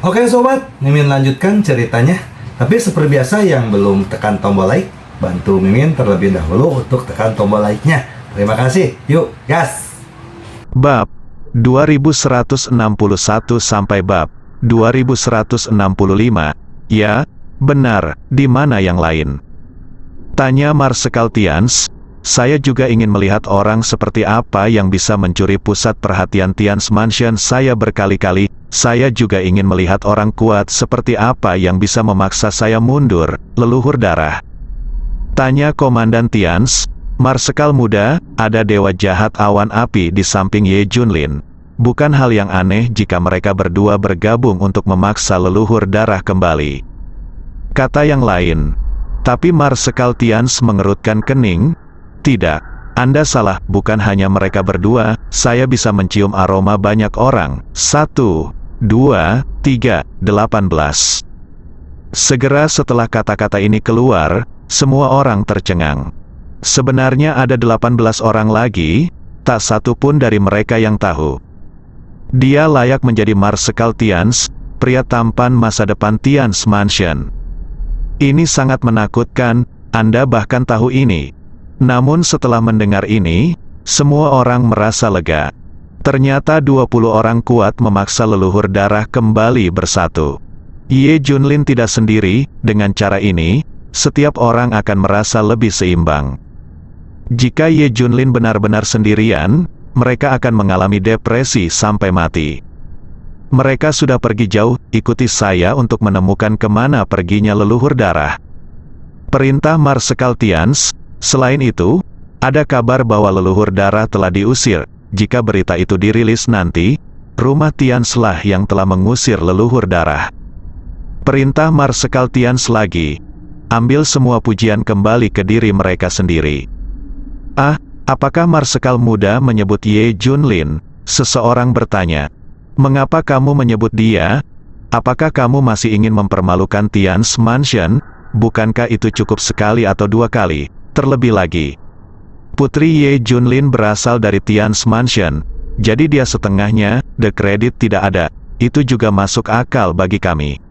Oke sobat, Mimin lanjutkan ceritanya. Tapi seperti biasa yang belum tekan tombol like, bantu Mimin terlebih dahulu untuk tekan tombol like-nya. Terima kasih. Yuk, gas! Bab 2161 sampai bab 2165. Ya, benar, di mana yang lain? Tanya Marsekal Tians. Saya juga ingin melihat orang seperti apa yang bisa mencuri pusat perhatian Tians Mansion saya berkali-kali. Saya juga ingin melihat orang kuat seperti apa yang bisa memaksa saya mundur, leluhur darah. Tanya Komandan Tians. Marsekal muda, ada dewa jahat awan api di samping Ye Junlin. Bukan hal yang aneh jika mereka berdua bergabung untuk memaksa leluhur darah kembali. Kata yang lain. Tapi Marsekal Tians mengerutkan kening. Tidak, Anda salah, bukan hanya mereka berdua, saya bisa mencium aroma banyak orang. 1, 2, 3, 18. Segera setelah kata-kata ini keluar, semua orang tercengang. Sebenarnya ada 18 orang lagi, tak satu pun dari mereka yang tahu. Dia layak menjadi Marsekal Tians, pria tampan masa depan Tians Mansion. Ini sangat menakutkan, Anda bahkan tahu ini. Namun setelah mendengar ini, semua orang merasa lega. Ternyata 20 orang kuat memaksa leluhur darah kembali bersatu. Ye Junlin tidak sendiri, dengan cara ini, setiap orang akan merasa lebih seimbang. Jika Ye Junlin benar-benar sendirian, mereka akan mengalami depresi sampai mati. Mereka sudah pergi jauh, ikuti saya untuk menemukan kemana perginya leluhur darah. Perintah Marsekal Tians. Selain itu, ada kabar bahwa leluhur darah telah diusir. Jika berita itu dirilis nanti, rumah Tians lah yang telah mengusir leluhur darah. Perintah Marsekal Tians lagi. Ambil semua pujian kembali ke diri mereka sendiri. Ah, apakah Marsekal muda menyebut Ye Junlin? Seseorang bertanya. Mengapa kamu menyebut dia? Apakah kamu masih ingin mempermalukan Tians Mansion? Bukankah itu cukup sekali atau 2 kali? Terlebih lagi, Putri Ye Junlin berasal dari Tians Mansion, jadi dia setengahnya, the credit tidak ada, itu juga masuk akal bagi kami.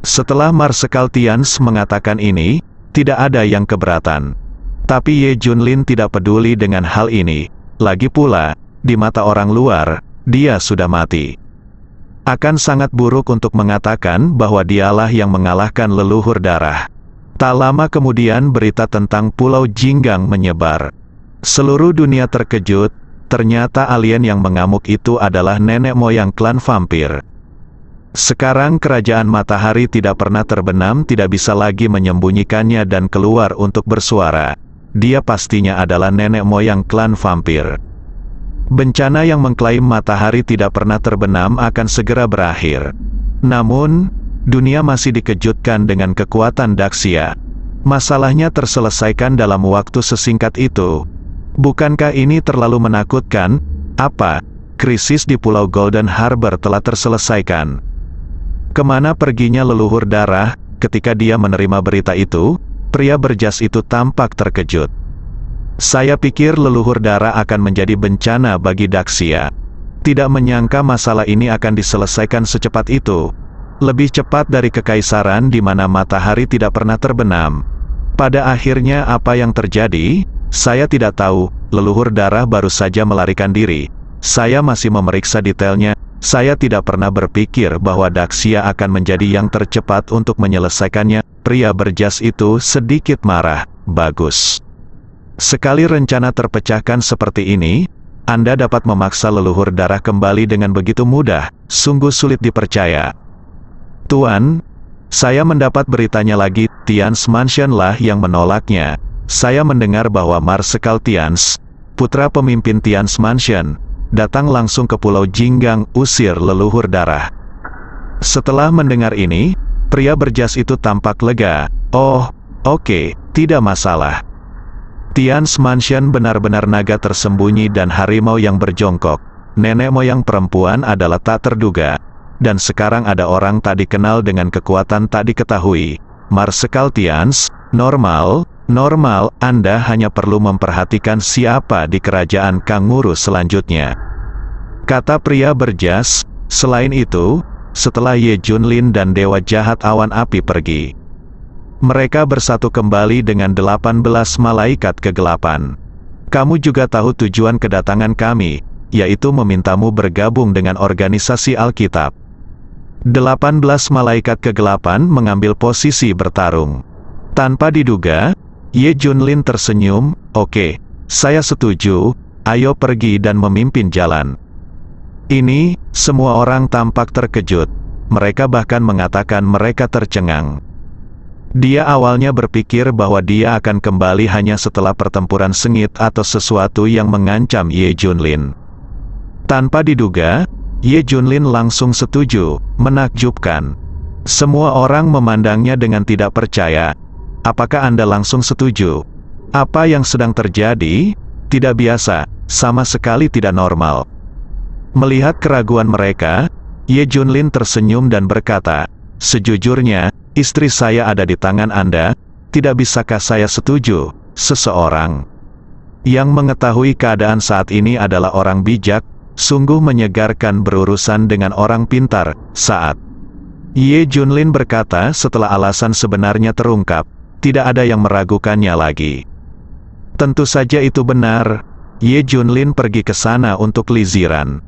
Setelah Marsekal Tians mengatakan ini, tidak ada yang keberatan. Tapi Ye Junlin tidak peduli dengan hal ini, lagi pula, di mata orang luar, dia sudah mati. Akan sangat buruk untuk mengatakan bahwa dialah yang mengalahkan leluhur darah. Tak lama kemudian berita tentang Pulau Jinggang menyebar. Seluruh dunia terkejut, ternyata alien yang mengamuk itu adalah nenek moyang klan vampir. Sekarang kerajaan matahari tidak pernah terbenam, tidak bisa lagi menyembunyikannya dan keluar untuk bersuara. Dia pastinya adalah nenek moyang klan vampir. Bencana yang mengklaim matahari tidak pernah terbenam akan segera berakhir. Namun, dunia masih dikejutkan dengan kekuatan Daxia. Masalahnya terselesaikan dalam waktu sesingkat itu. Bukankah ini terlalu menakutkan? Apa? Krisis di Pulau Golden Harbor telah terselesaikan. Kemana perginya leluhur darah? Ketika dia menerima berita itu, pria berjas itu tampak terkejut. Saya pikir leluhur darah akan menjadi bencana bagi Daxia. Tidak menyangka masalah ini akan diselesaikan secepat itu. Lebih cepat dari kekaisaran di mana matahari tidak pernah terbenam. Pada akhirnya apa yang terjadi? Saya tidak tahu, leluhur darah baru saja melarikan diri. Saya masih memeriksa detailnya, saya tidak pernah berpikir bahwa Daxia akan menjadi yang tercepat untuk menyelesaikannya. Pria berjas itu sedikit marah. Bagus. Sekali rencana terpecahkan seperti ini, Anda dapat memaksa leluhur darah kembali dengan begitu mudah, sungguh sulit dipercaya. Tuan, saya mendapat beritanya lagi, Tians Mansion lah yang menolaknya. Saya mendengar bahwa Marsekal Tians, putra pemimpin Tians Mansion, datang langsung ke Pulau Jinggang usir leluhur darah. Setelah mendengar ini, pria berjas itu tampak lega. Oh, oke, tidak masalah. Tians Mansion benar-benar naga tersembunyi dan harimau yang berjongkok. Nenek moyang perempuan adalah tak terduga. Dan sekarang ada orang tak dikenal dengan kekuatan tak diketahui. Marsekal Tians, normal, Anda hanya perlu memperhatikan siapa di kerajaan Kanguru selanjutnya. Kata pria berjas, selain itu, setelah Ye Junlin dan Dewa Jahat Awan Api pergi. Mereka bersatu kembali dengan 18 malaikat kegelapan. Kamu juga tahu tujuan kedatangan kami, yaitu memintamu bergabung dengan organisasi Alkitab. 18 malaikat kegelapan mengambil posisi bertarung. Tanpa diduga, Ye Junlin tersenyum, "Oke, saya setuju, ayo pergi dan memimpin jalan." Ini, semua orang tampak terkejut. Mereka bahkan mengatakan mereka tercengang. Dia awalnya berpikir bahwa dia akan kembali hanya setelah pertempuran sengit atau sesuatu yang mengancam Ye Junlin. Tanpa diduga, Ye Junlin langsung setuju, menakjubkan. Semua orang memandangnya dengan tidak percaya. "Apakah Anda langsung setuju? Apa yang sedang terjadi? Tidak biasa, sama sekali tidak normal." Melihat keraguan mereka, Ye Junlin tersenyum dan berkata, "Sejujurnya, istri saya ada di tangan Anda, tidak bisakah saya setuju?" Seseorang yang mengetahui keadaan saat ini adalah orang bijak, sungguh menyegarkan berurusan dengan orang pintar. Saat Ye Junlin berkata setelah alasan sebenarnya terungkap, tidak ada yang meragukannya lagi. Tentu saja itu benar, Ye Junlin pergi ke sana untuk liziran.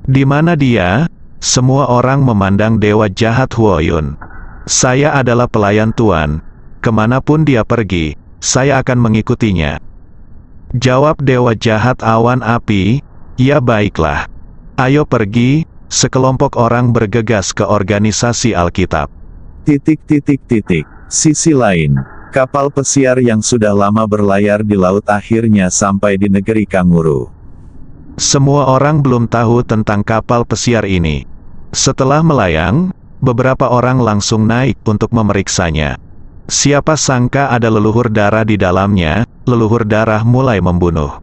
Di mana dia? Semua orang memandang Dewa Jahat Huoyun. "Saya adalah pelayan Tuan, kemanapun dia pergi, saya akan mengikutinya." Jawab Dewa Jahat Awan Api, "Ya baiklah. Ayo pergi." Sekelompok orang bergegas ke organisasi Alkitab. Sisi lain, kapal pesiar yang sudah lama berlayar di laut akhirnya sampai di negeri Kanguru. Semua orang belum tahu tentang kapal pesiar ini. Setelah melayang, beberapa orang langsung naik untuk memeriksanya. Siapa sangka ada leluhur darah di dalamnya. Leluhur darah mulai membunuh.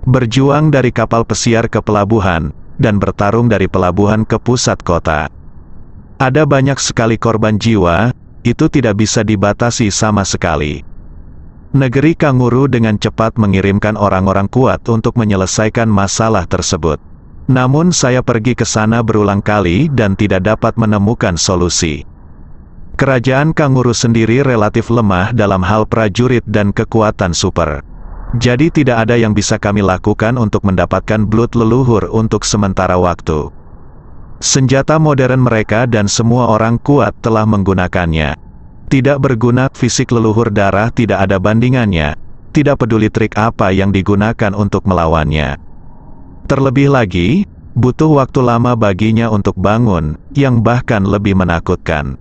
Berjuang dari kapal pesiar ke pelabuhan, dan bertarung dari pelabuhan ke pusat kota. Ada banyak sekali korban jiwa, itu tidak bisa dibatasi sama sekali. Negeri Kanguru dengan cepat mengirimkan orang-orang kuat untuk menyelesaikan masalah tersebut. Namun saya pergi ke sana berulang kali dan tidak dapat menemukan solusi. Kerajaan Kanguru sendiri relatif lemah dalam hal prajurit dan kekuatan super. Jadi tidak ada yang bisa kami lakukan untuk mendapatkan blood leluhur untuk sementara waktu. Senjata modern mereka dan semua orang kuat telah menggunakannya. Tidak berguna, fisik leluhur darah tidak ada bandingannya. Tidak peduli trik apa yang digunakan untuk melawannya. Terlebih lagi, butuh waktu lama baginya untuk bangun, yang bahkan lebih menakutkan.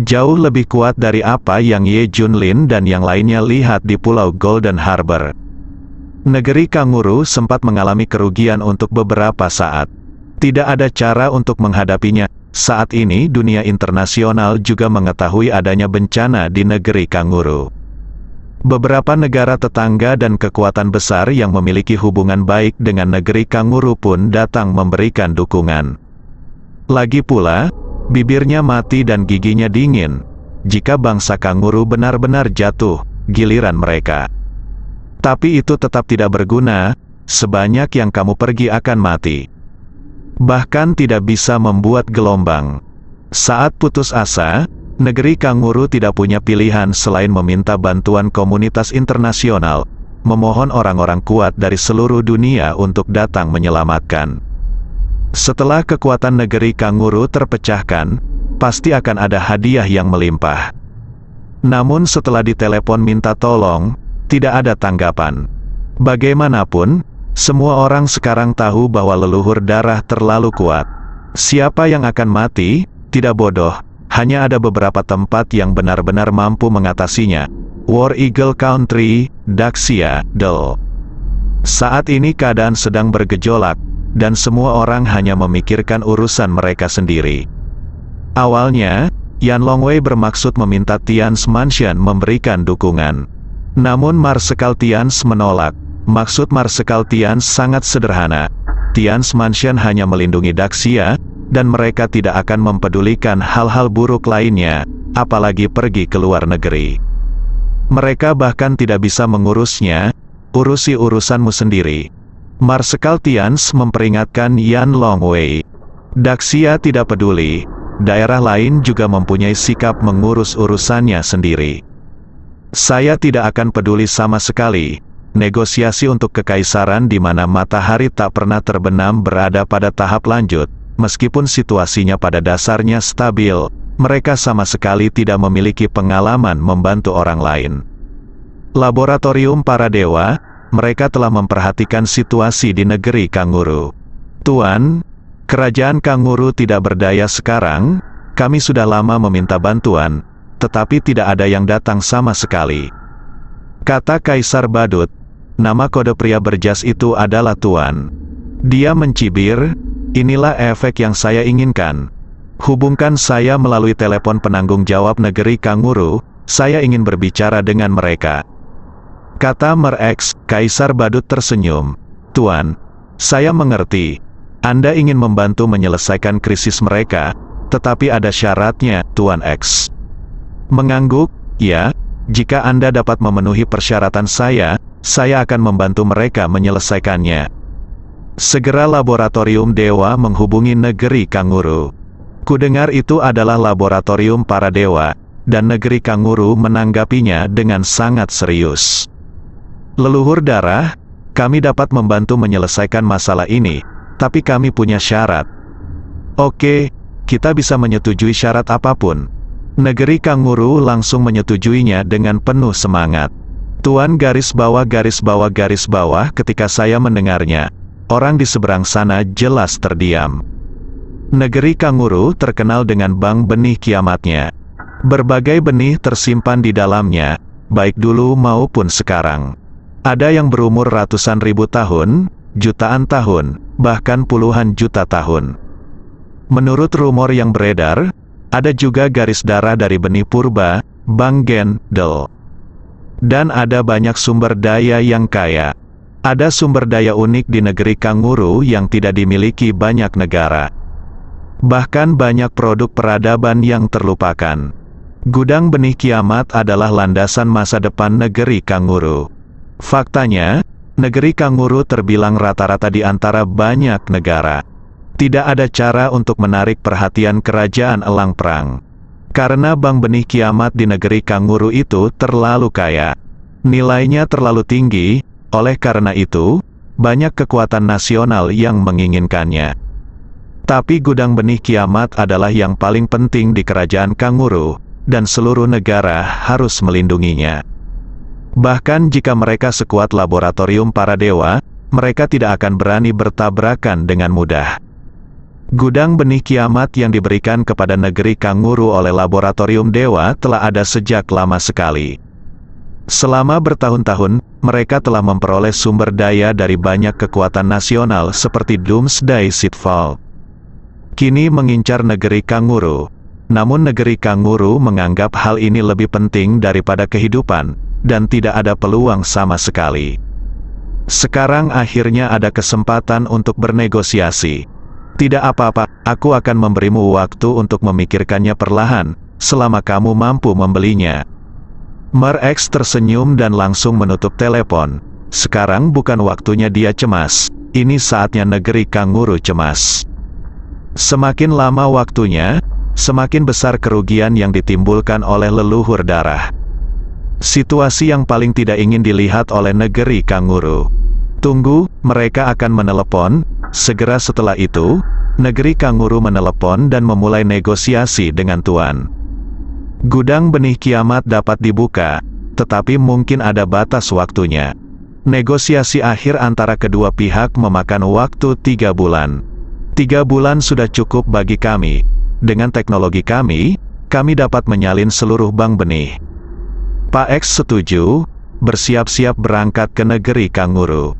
Jauh lebih kuat dari apa yang Ye Junlin dan yang lainnya lihat di Pulau Golden Harbor. Negeri Kanguru sempat mengalami kerugian untuk beberapa saat. Tidak ada cara untuk menghadapinya. Saat ini dunia internasional juga mengetahui adanya bencana di negeri Kanguru. Beberapa negara tetangga dan kekuatan besar yang memiliki hubungan baik dengan negeri Kanguru pun datang memberikan dukungan. Lagi pula, bibirnya mati dan giginya dingin. Jika bangsa Kanguru benar-benar jatuh, giliran mereka. Tapi itu tetap tidak berguna, sebanyak yang kamu pergi akan mati. Bahkan tidak bisa membuat gelombang. Saat putus asa, negeri Kanguru tidak punya pilihan selain meminta bantuan komunitas internasional, memohon orang-orang kuat dari seluruh dunia untuk datang menyelamatkan. Setelah kekuatan negeri Kanguru terpecahkan, pasti akan ada hadiah yang melimpah. Namun setelah ditelepon minta tolong, tidak ada tanggapan. Bagaimanapun, semua orang sekarang tahu bahwa leluhur darah terlalu kuat. Siapa yang akan mati? Tidak bodoh. Hanya ada beberapa tempat yang benar-benar mampu mengatasinya. War Eagle Country, Daxia, Del. Saat ini keadaan sedang bergejolak, dan semua orang hanya memikirkan urusan mereka sendiri. Awalnya, Yan Longwei bermaksud meminta Tian's Mansion memberikan dukungan. Namun Marsekal Tian's menolak. Maksud Marsekal Tian's sangat sederhana. Tian's Mansion hanya melindungi Daxia, dan mereka tidak akan mempedulikan hal-hal buruk lainnya, apalagi pergi ke luar negeri. Mereka bahkan tidak bisa mengurusnya. Urusi urusanmu sendiri. Marsekal Tian's memperingatkan Yan Longwei. Daxia tidak peduli, daerah lain juga mempunyai sikap mengurus urusannya sendiri. Saya tidak akan peduli sama sekali. Negosiasi untuk kekaisaran di mana matahari tak pernah terbenam berada pada tahap lanjut, meskipun situasinya pada dasarnya stabil, mereka sama sekali tidak memiliki pengalaman membantu orang lain. Laboratorium para dewa, mereka telah memperhatikan situasi di negeri kanguru. Tuan, kerajaan kanguru tidak berdaya sekarang, kami sudah lama meminta bantuan, tetapi tidak ada yang datang sama sekali. Kata Kaisar Badut, nama kode pria berjas itu adalah Tuan. Dia mencibir, inilah efek yang saya inginkan. Hubungkan saya melalui telepon penanggung jawab negeri kanguru, saya ingin berbicara dengan mereka. Kata Mer-X, Kaisar Badut tersenyum. Tuan, saya mengerti. Anda ingin membantu menyelesaikan krisis mereka, tetapi ada syaratnya, Tuan X. Mengangguk, ya, jika Anda dapat memenuhi persyaratan saya akan membantu mereka menyelesaikannya. Segera laboratorium dewa menghubungi negeri kanguru. Kudengar itu adalah laboratorium para dewa, dan negeri kanguru menanggapinya dengan sangat serius. Leluhur darah, kami dapat membantu menyelesaikan masalah ini, tapi kami punya syarat. Oke, kita bisa menyetujui syarat apapun. Negeri kanguru langsung menyetujuinya dengan penuh semangat. Tuan garis bawah ketika saya mendengarnya, orang di seberang sana jelas terdiam. Negeri kanguru terkenal dengan bank benih kiamatnya. Berbagai benih tersimpan di dalamnya, baik dulu maupun sekarang. Ada yang berumur ratusan ribu tahun, jutaan tahun, bahkan puluhan juta tahun. Menurut rumor yang beredar, ada juga garis darah dari benih purba, Bang Gendel. Dan ada banyak sumber daya yang kaya. Ada sumber daya unik di negeri kanguru yang tidak dimiliki banyak negara. Bahkan banyak produk peradaban yang terlupakan. Gudang benih kiamat adalah landasan masa depan negeri kanguru. Faktanya, negeri kanguru terbilang rata-rata di antara banyak negara. Tidak ada cara untuk menarik perhatian kerajaan elang perang. Karena bank benih kiamat di negeri kanguru itu terlalu kaya. Nilainya terlalu tinggi, oleh karena itu, banyak kekuatan nasional yang menginginkannya. Tapi gudang benih kiamat adalah yang paling penting di kerajaan kanguru, dan seluruh negara harus melindunginya. Bahkan jika mereka sekuat laboratorium para dewa, mereka tidak akan berani bertabrakan dengan mudah. Gudang benih kiamat yang diberikan kepada negeri kanguru oleh laboratorium dewa telah ada sejak lama sekali. Selama bertahun-tahun, mereka telah memperoleh sumber daya dari banyak kekuatan nasional seperti Doomsday Seedvault. Kini mengincar negeri kanguru, namun negeri kanguru menganggap hal ini lebih penting daripada kehidupan, dan tidak ada peluang sama sekali. Sekarang akhirnya ada kesempatan untuk bernegosiasi. Tidak apa-apa, aku akan memberimu waktu untuk memikirkannya perlahan, selama kamu mampu membelinya. Mer-X tersenyum dan langsung menutup telepon. Sekarang bukan waktunya dia cemas, ini saatnya negeri kanguru cemas. Semakin lama waktunya, semakin besar kerugian yang ditimbulkan oleh leluhur darah. Situasi yang paling tidak ingin dilihat oleh negeri kanguru. Tunggu, mereka akan menelepon. Segera setelah itu, negeri kanguru menelepon dan memulai negosiasi dengan Tuan. Gudang benih kiamat dapat dibuka, tetapi mungkin ada batas waktunya. Negosiasi akhir antara kedua pihak memakan waktu 3 bulan. 3 bulan sudah cukup bagi kami. Dengan teknologi kami dapat menyalin seluruh bank benih. Pak X setuju, bersiap-siap berangkat ke negeri kanguru.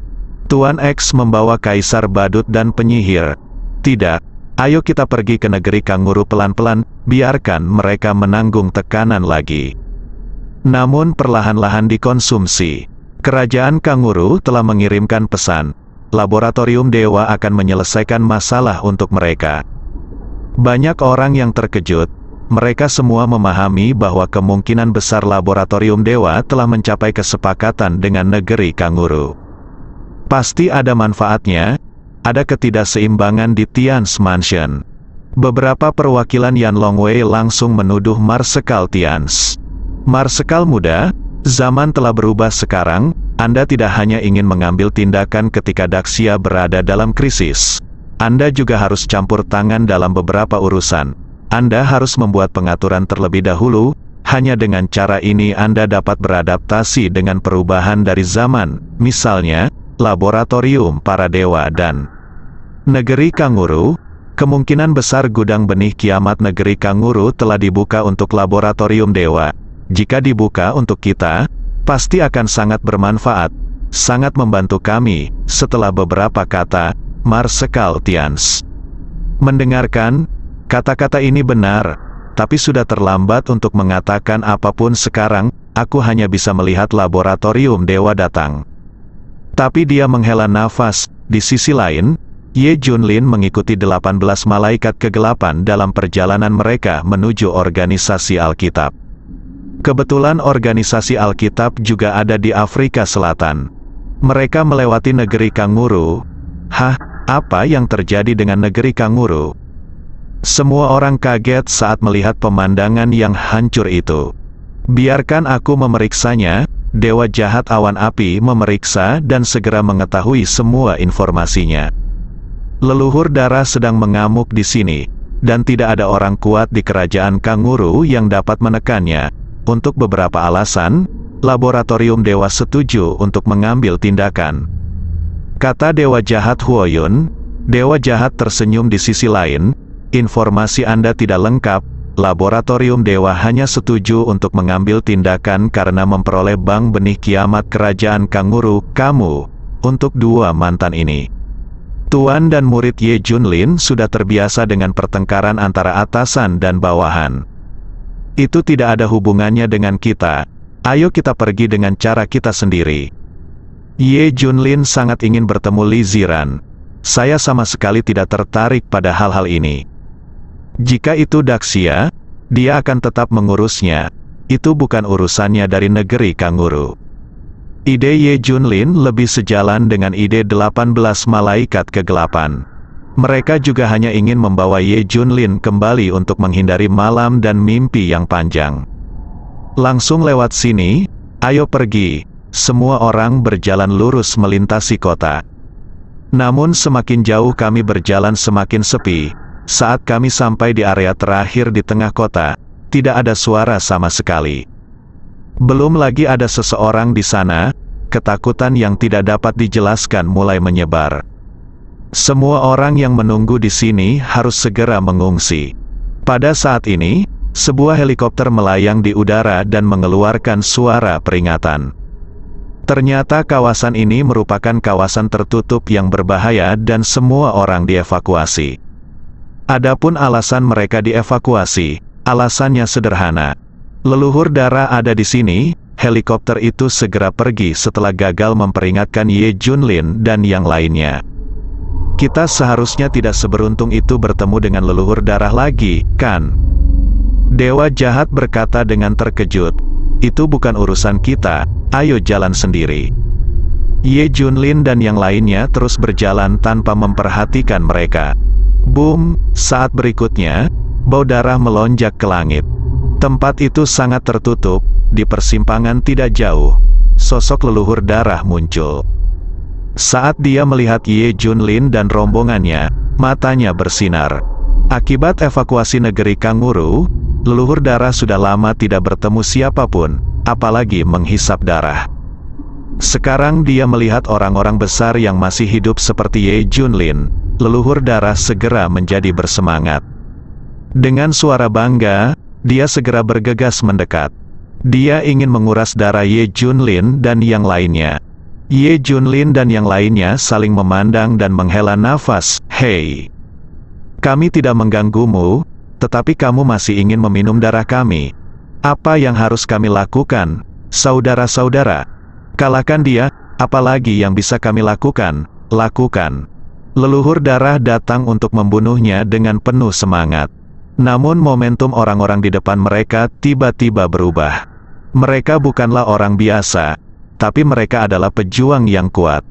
Tuan X membawa Kaisar Badut dan penyihir. Tidak, ayo kita pergi ke negeri kanguru pelan-pelan, biarkan mereka menanggung tekanan lagi. Namun perlahan-lahan dikonsumsi. Kerajaan kanguru telah mengirimkan pesan. Laboratorium dewa akan menyelesaikan masalah untuk mereka. Banyak orang yang terkejut. Mereka semua memahami bahwa kemungkinan besar laboratorium dewa telah mencapai kesepakatan dengan negeri kanguru. Pasti ada manfaatnya, ada ketidakseimbangan di Tian's Mansion. Beberapa perwakilan Yan Longwei langsung menuduh Marsekal Tian's. Marsekal muda, zaman telah berubah sekarang, Anda tidak hanya ingin mengambil tindakan ketika Daxia berada dalam krisis. Anda juga harus campur tangan dalam beberapa urusan. Anda harus membuat pengaturan terlebih dahulu, hanya dengan cara ini Anda dapat beradaptasi dengan perubahan dari zaman, misalnya, laboratorium para dewa dan negeri kanguru. Kemungkinan besar gudang benih kiamat negeri kanguru telah dibuka untuk laboratorium dewa. Jika dibuka untuk kita, pasti akan sangat bermanfaat, sangat membantu kami. Setelah beberapa kata, Marsekal Tian's mendengarkan, kata-kata ini benar, tapi sudah terlambat untuk mengatakan apapun sekarang, aku hanya bisa melihat laboratorium dewa datang. Tapi dia menghela nafas. Di sisi lain, Ye Junlin mengikuti 18 malaikat kegelapan dalam perjalanan mereka menuju organisasi Alkitab. Kebetulan organisasi Alkitab juga ada di Afrika Selatan. Mereka melewati negeri kanguru. Hah, apa yang terjadi dengan negeri kanguru? Semua orang kaget saat melihat pemandangan yang hancur itu. Biarkan aku memeriksanya. Dewa jahat awan api memeriksa dan segera mengetahui semua informasinya. Leluhur darah sedang mengamuk di sini, dan tidak ada orang kuat di kerajaan kanguru yang dapat menekannya. Untuk beberapa alasan, laboratorium dewa setuju untuk mengambil tindakan. Kata dewa jahat Huoyun. Dewa jahat tersenyum di sisi lain. Informasi Anda tidak lengkap. Laboratorium dewa hanya setuju untuk mengambil tindakan karena memperoleh bank benih kiamat kerajaan kanguru, kamu, untuk dua mantan ini. Tuan dan murid Ye Junlin sudah terbiasa dengan pertengkaran antara atasan dan bawahan. Itu tidak ada hubungannya dengan kita. Ayo kita pergi dengan cara kita sendiri. Ye Junlin sangat ingin bertemu Li Ziran. Saya sama sekali tidak tertarik pada hal-hal ini. Jika itu Daxia, dia akan tetap mengurusnya. Itu bukan urusannya dari negeri kanguru. Ide Ye Junlin lebih sejalan dengan ide 18 malaikat kegelapan. Mereka juga hanya ingin membawa Ye Junlin kembali untuk menghindari malam dan mimpi yang panjang. Langsung lewat sini, ayo pergi. Semua orang berjalan lurus melintasi kota. Namun semakin jauh kami berjalan semakin sepi. Saat kami sampai di area terakhir di tengah kota, tidak ada suara sama sekali. Belum lagi ada seseorang di sana. Ketakutan yang tidak dapat dijelaskan mulai menyebar. Semua orang yang menunggu di sini harus segera mengungsi. Pada saat ini, sebuah helikopter melayang di udara dan mengeluarkan suara peringatan. Ternyata kawasan ini merupakan kawasan tertutup yang berbahaya dan semua orang dievakuasi. Adapun alasan mereka dievakuasi, alasannya sederhana. Leluhur darah ada di sini. Helikopter itu segera pergi setelah gagal memperingatkan Ye Junlin dan yang lainnya. Kita seharusnya tidak seberuntung itu bertemu dengan leluhur darah lagi, kan? Dewa jahat berkata dengan terkejut. Itu bukan urusan kita, ayo jalan sendiri. Ye Junlin dan yang lainnya terus berjalan tanpa memperhatikan mereka. Boom, saat berikutnya, bau darah melonjak ke langit. Tempat itu sangat tertutup, di persimpangan tidak jauh. Sosok leluhur darah muncul. Saat dia melihat Ye Junlin dan rombongannya, matanya bersinar. Akibat evakuasi negeri kanguru, leluhur darah sudah lama tidak bertemu siapapun, apalagi menghisap darah. Sekarang dia melihat orang-orang besar yang masih hidup seperti Ye Junlin. Leluhur darah segera menjadi bersemangat. Dengan suara bangga, dia segera bergegas mendekat. Dia ingin menguras darah Ye Junlin dan yang lainnya. Ye Junlin dan yang lainnya saling memandang dan menghela nafas. Hei, kami tidak mengganggumu, tetapi kamu masih ingin meminum darah kami. Apa yang harus kami lakukan, saudara-saudara? Kalahkan dia, apalagi yang bisa kami lakukan? Lakukan. Leluhur darah datang untuk membunuhnya dengan penuh semangat. Namun momentum orang-orang di depan mereka tiba-tiba berubah. Mereka bukanlah orang biasa, tapi mereka adalah pejuang yang kuat.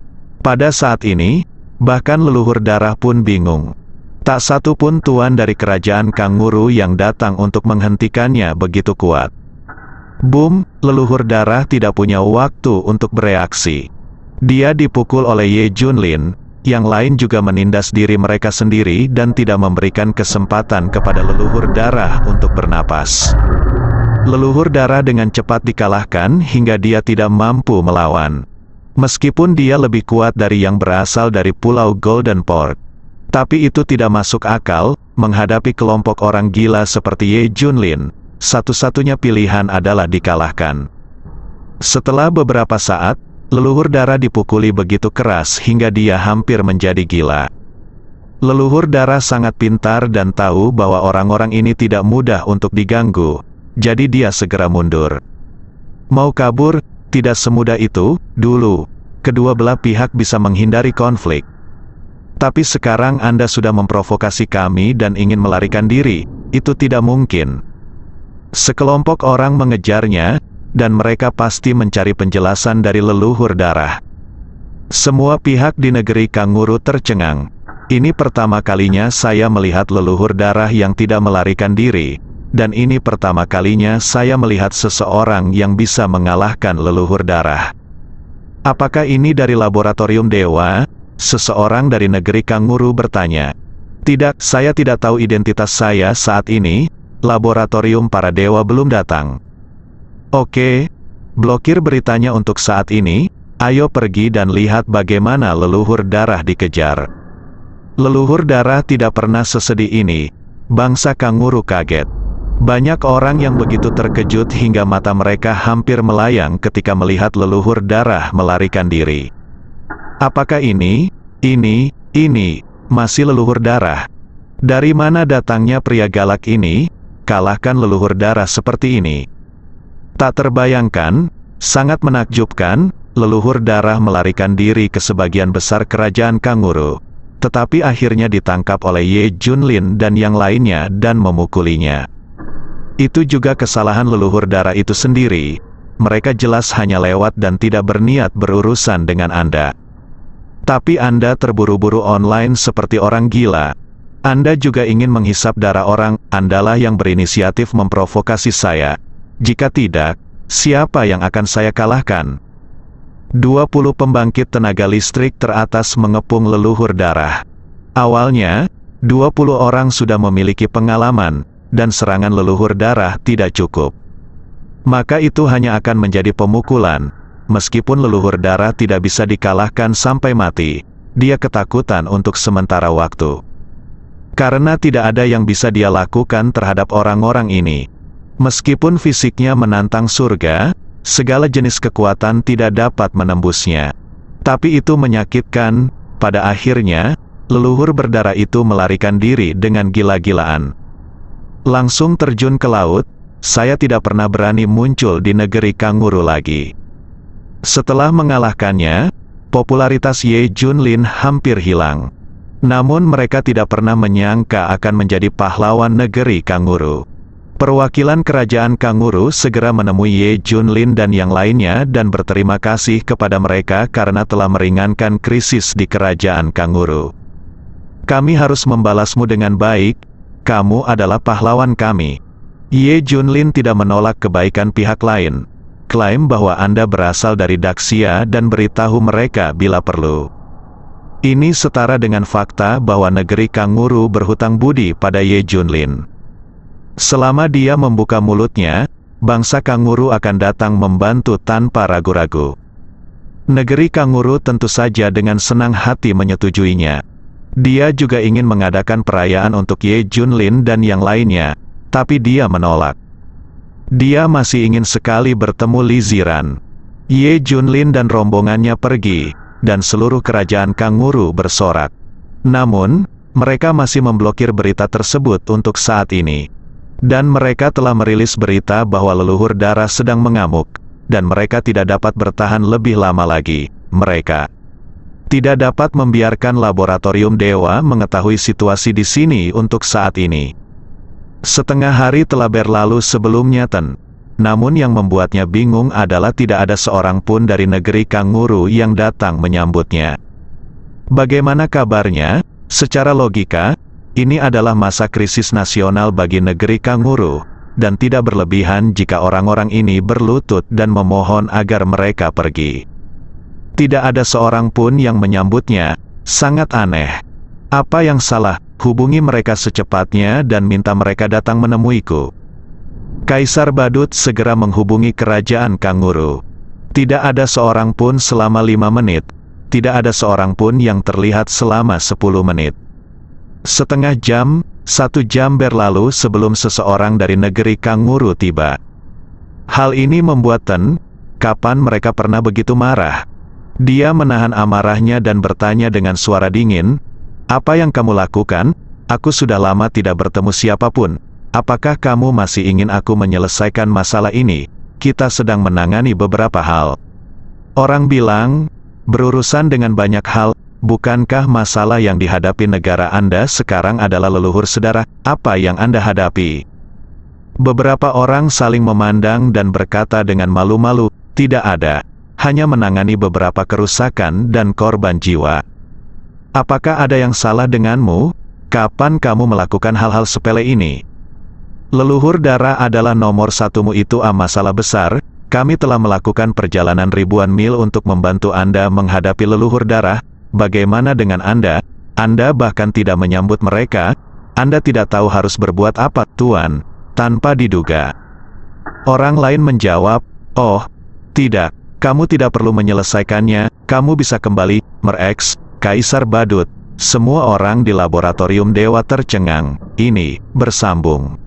Pada saat ini, Bahkan leluhur darah pun bingung. Tak satu pun tuan dari kerajaan kanguru yang datang untuk menghentikannya begitu kuat. Boom, leluhur darah tidak punya waktu untuk bereaksi. Dia dipukul oleh Ye Junlin, yang lain juga menindas diri mereka sendiri dan tidak memberikan kesempatan kepada leluhur darah untuk bernapas. Leluhur darah dengan cepat dikalahkan hingga dia tidak mampu melawan. Meskipun dia lebih kuat dari yang berasal dari Pulau Golden Port. Tapi itu tidak masuk akal, menghadapi kelompok orang gila seperti Ye Junlin, satu-satunya pilihan adalah dikalahkan. Setelah beberapa saat, leluhur darah dipukuli begitu keras hingga dia hampir menjadi gila. Leluhur darah sangat pintar dan tahu bahwa orang-orang ini tidak mudah untuk diganggu, jadi dia segera mundur. Mau kabur, tidak semudah itu, dulu. Kedua belah pihak bisa menghindari konflik. Tapi sekarang Anda sudah memprovokasi kami dan ingin melarikan diri, itu tidak mungkin. Sekelompok orang mengejarnya, dan mereka pasti mencari penjelasan dari leluhur darah. Semua pihak di negeri kanguru tercengang. Ini pertama kalinya saya melihat leluhur darah yang tidak melarikan diri, dan ini pertama kalinya saya melihat seseorang yang bisa mengalahkan leluhur darah. Apakah ini dari laboratorium dewa? Seseorang dari negeri kanguru bertanya. Tidak, saya tidak tahu identitas saya saat ini, laboratorium para dewa belum datang. Oke, blokir beritanya untuk saat ini, ayo pergi dan lihat bagaimana leluhur darah dikejar. Leluhur darah tidak pernah sesedih ini, bangsa kanguru kaget. Banyak orang yang begitu terkejut hingga mata mereka hampir melayang ketika melihat leluhur darah melarikan diri. Apakah ini, masih leluhur darah? Dari mana datangnya pria galak ini, kalahkan leluhur darah seperti ini? Tak terbayangkan, sangat menakjubkan, leluhur darah melarikan diri ke sebagian besar kerajaan kanguru. Tetapi akhirnya ditangkap oleh Ye Junlin dan yang lainnya dan memukulinya. Itu juga kesalahan leluhur darah itu sendiri. Mereka jelas hanya lewat dan tidak berniat berurusan dengan Anda. Tapi Anda terburu-buru online seperti orang gila. Anda juga ingin menghisap darah orang, Andalah yang berinisiatif memprovokasi saya. Jika tidak, siapa yang akan saya kalahkan? 20 pembangkit tenaga listrik teratas mengepung leluhur darah. Awalnya, 20 orang sudah memiliki pengalaman, dan serangan leluhur darah tidak cukup. Maka itu hanya akan menjadi pemukulan. Meskipun leluhur darah tidak bisa dikalahkan sampai mati, dia ketakutan untuk sementara waktu. Karena tidak ada yang bisa dia lakukan terhadap orang-orang ini. Meskipun fisiknya menantang surga, segala jenis kekuatan tidak dapat menembusnya. Tapi itu menyakitkan, pada akhirnya, leluhur berdarah itu melarikan diri dengan gila-gilaan. Langsung terjun ke laut, saya tidak pernah berani muncul di negeri kanguru lagi. Setelah mengalahkannya, popularitas Ye Junlin hampir hilang. Namun mereka tidak pernah menyangka akan menjadi pahlawan negeri kanguru. Perwakilan kerajaan kanguru segera menemui Ye Junlin dan yang lainnya dan berterima kasih kepada mereka karena telah meringankan krisis di kerajaan kanguru. Kami harus membalasmu dengan baik, kamu adalah pahlawan kami. Ye Junlin tidak menolak kebaikan pihak lain. Klaim bahwa Anda berasal dari Daxia dan beritahu mereka bila perlu. Ini setara dengan fakta bahwa negeri kanguru berhutang budi pada Ye Junlin. Selama dia membuka mulutnya, bangsa kanguru akan datang membantu tanpa ragu-ragu. Negeri kanguru tentu saja dengan senang hati menyetujuinya. Dia juga ingin mengadakan perayaan untuk Ye Junlin dan yang lainnya, tapi dia menolak. Dia masih ingin sekali bertemu Li Ziran. Ye Junlin dan rombongannya pergi, dan seluruh kerajaan kanguru bersorak. Namun, mereka masih memblokir berita tersebut untuk saat ini. Dan mereka telah merilis berita bahwa leluhur darah sedang mengamuk, dan mereka tidak dapat bertahan lebih lama lagi. Mereka tidak dapat membiarkan laboratorium dewa mengetahui situasi di sini untuk saat ini. Setengah hari telah berlalu sebelumnya namun yang membuatnya bingung adalah tidak ada seorang pun dari negeri kanguru yang datang menyambutnya. Bagaimana kabarnya? Secara logika, ini adalah masa krisis nasional bagi negeri kanguru, dan tidak berlebihan jika orang-orang ini berlutut dan memohon agar mereka pergi. Tidak ada seorang pun yang menyambutnya, sangat aneh. Apa yang salah? Hubungi mereka secepatnya dan minta mereka datang menemuiku. Kaisar Badut segera menghubungi kerajaan kanguru. Tidak ada seorang pun selama 5 menit. Tidak ada seorang pun yang terlihat selama 10 menit. Setengah jam, 1 jam berlalu sebelum seseorang dari negeri kanguru tiba. Hal ini membuat Ten, kapan mereka pernah begitu marah? Dia menahan amarahnya dan bertanya dengan suara dingin, "Apa yang kamu lakukan? Aku sudah lama tidak bertemu siapapun. Apakah kamu masih ingin aku menyelesaikan masalah ini? Kita sedang menangani beberapa hal." Orang bilang, "Berurusan dengan banyak hal, bukankah masalah yang dihadapi negara Anda sekarang adalah leluhur sedarah? Apa yang Anda hadapi?" Beberapa orang saling memandang dan berkata dengan malu-malu, "Tidak ada. Hanya menangani beberapa kerusakan dan korban jiwa." "Apakah ada yang salah denganmu? Kapan kamu melakukan hal-hal sepele ini?" "Leluhur darah adalah nomor satumu, itu masalah besar. Kami telah melakukan perjalanan ribuan mil untuk membantu Anda menghadapi leluhur darah. Bagaimana dengan Anda? Anda bahkan tidak menyambut mereka. Anda tidak tahu harus berbuat apa, Tuan." Tanpa diduga, orang lain menjawab, "Oh, tidak. Kamu tidak perlu menyelesaikannya. Kamu bisa kembali." Mereks, Kaisar Badut. Semua orang di laboratorium dewa tercengang. Ini bersambung.